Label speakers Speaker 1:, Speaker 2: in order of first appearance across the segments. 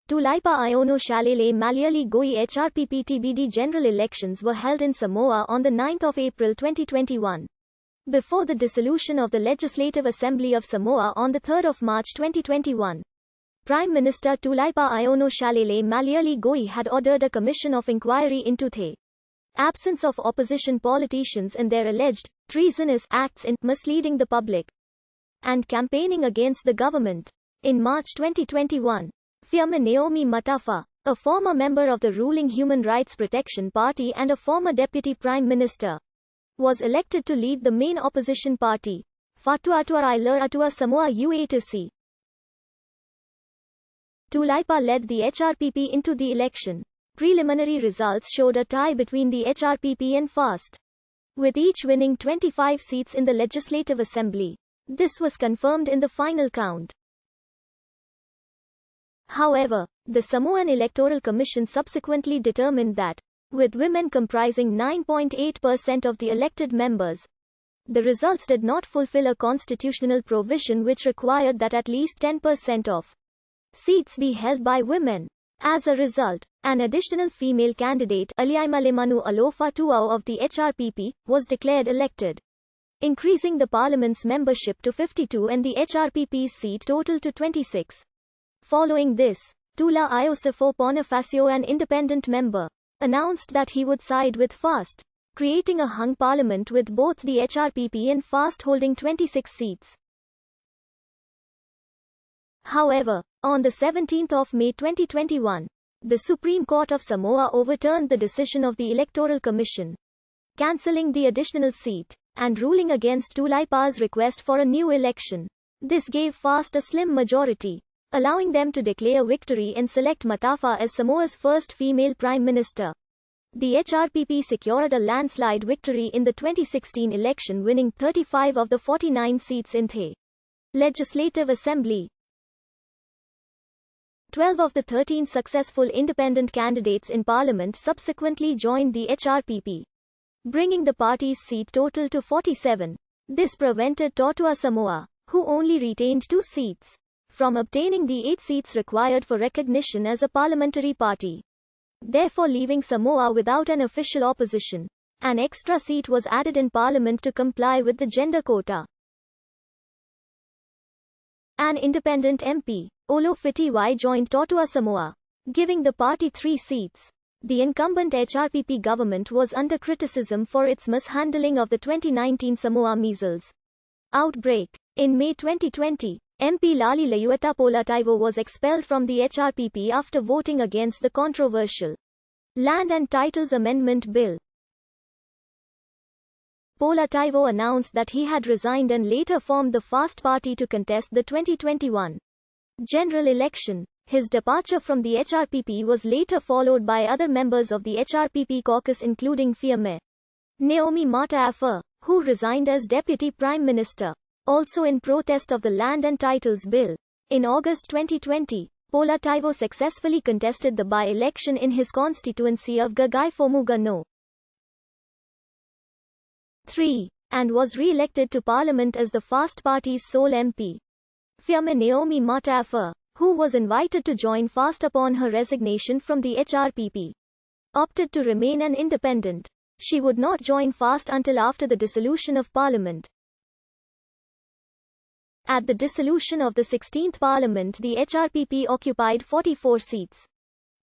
Speaker 1: Tulaipa Iono Shalele Malayali Goi HRPP TBD general elections were held in Samoa on 9 April 2021. Before the dissolution of the Legislative Assembly of Samoa on 3 March 2021. Prime Minister Tulaipa Iono Shalele Malayali Goi had ordered a commission of inquiry into the absence of opposition politicians and their alleged treasonous acts in misleading the public and campaigning against the government. In March 2021, Fiamma Naomi Matafa, a former member of the ruling Human Rights Protection Party and a former deputy prime minister, was elected to lead the main opposition party, Fatuatua Iler Atua Samoa UATC. Tulaipa led the HRPP into the election. Preliminary results showed a tie between the HRPP and FAST, with each winning 25 seats in the Legislative Assembly. This was confirmed in the final count. However, the Samoan Electoral Commission subsequently determined that, with women comprising 9.8% of the elected members, the results did not fulfill a constitutional provision which required that at least 10% of seats be held by women. As a result, an additional female candidate, Aliaimalemanu Alofa Tuao of the HRPP, was declared elected, increasing the parliament's membership to 52 and the HRPP's seat total to 26. Following this, Tula Iosifo Bonifacio, an independent member, announced that he would side with FAST, creating a hung parliament with both the HRPP and FAST holding 26 seats. However, on 17 May 2021, the Supreme Court of Samoa overturned the decision of the Electoral Commission, cancelling the additional seat, and ruling against Tulaipa's request for a new election. This gave FAST a slim majority, allowing them to declare victory and select Matafa as Samoa's first female prime minister. The HRPP secured a landslide victory in the 2016 election, winning 35 of the 49 seats in the Legislative Assembly. 12 of the 13 successful independent candidates in parliament subsequently joined the HRPP, bringing the party's seat total to 47. This prevented Totua Samoa, who only retained 2 seats, from obtaining the 8 seats required for recognition as a parliamentary party, therefore leaving Samoa without an official opposition. An extra seat was added in parliament to comply with the gender quota. An independent MP, Olo Fitiwai, joined Totua Samoa, giving the party 3 seats. The incumbent HRPP government was under criticism for its mishandling of the 2019 Samoa measles outbreak. In May 2020, MP Lali Layueta Polataivo was expelled from the HRPP after voting against the controversial Land and Titles Amendment Bill. Polataivo announced that he had resigned and later formed the FAST party to contest the 2021 general election. His departure from the HRPP was later followed by other members of the HRPP caucus, including Fiamma Naomi Matafa, who resigned as Deputy Prime Minister, also in protest of the Land and Titles Bill. In August 2020, Polataivo successfully contested the by-election in his constituency of Gagaifomuga No. 3, and was re-elected to Parliament as the FAST party's sole MP. Fiamma Naomi Matafa, who was invited to join FAST upon her resignation from the HRPP, opted to remain an independent. She would not join FAST until after the dissolution of Parliament. At the dissolution of the 16th Parliament, the HRPP occupied 44 seats.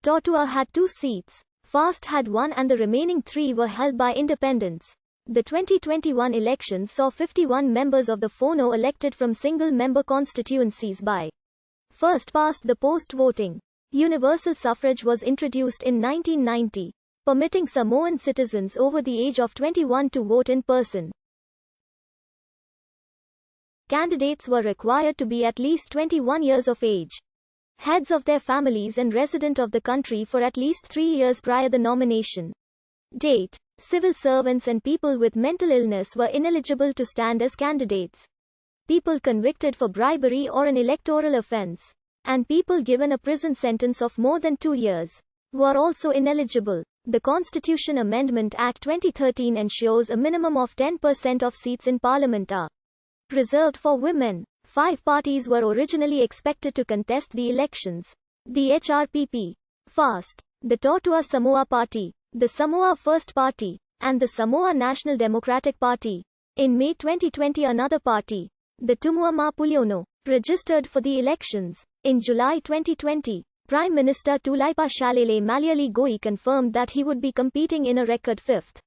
Speaker 1: Totua had 2 seats, FAST had 1, and the remaining 3 were held by independents. The 2021 elections saw 51 members of the Fono elected from single-member constituencies by first past the post voting. Universal suffrage was introduced in 1990, permitting Samoan citizens over the age of 21 to vote in person. Candidates were required to be at least 21 years of age, heads of their families, and resident of the country for at least 3 years prior the nomination date. Civil servants and people with mental illness were ineligible to stand as candidates. People convicted for bribery or an electoral offense, and people given a prison sentence of more than 2 years, were also ineligible. The Constitution Amendment Act 2013 ensures a minimum of 10% of seats in Parliament are reserved for women. 5 parties were originally expected to contest the elections. the HRPP, FAST, the Totua Samoa Party, the Samoa First Party, and the Samoa National Democratic Party. In May 2020, another party, the Tumua Mapuliono, registered for the elections. In July 2020, Prime Minister Tulaipa Shalele Malayali Goi confirmed that he would be competing in a record fifth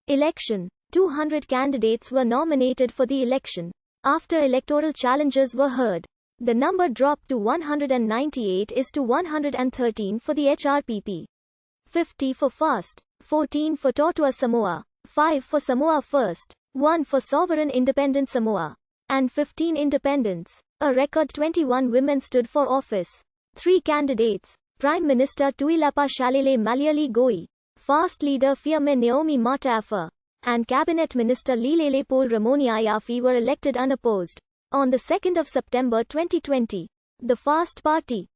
Speaker 1: election. 200 candidates were nominated for the election. After electoral challenges were heard, the number dropped to 198 to 113 for the HRPP, 50 for FAST, 14 for Totua Samoa, 5 for Samoa First, 1 for Sovereign Independent Samoa, and 15 independents. A record 21 women stood for office. 3 candidates, Prime Minister Tuilapa Shalele Malayali Goi, FAST leader Fiame Naomi Matafa, and Cabinet Minister Lilele Paul Ramoni Ayafi were elected unopposed. On the 2nd of September 2020, the FAST Party,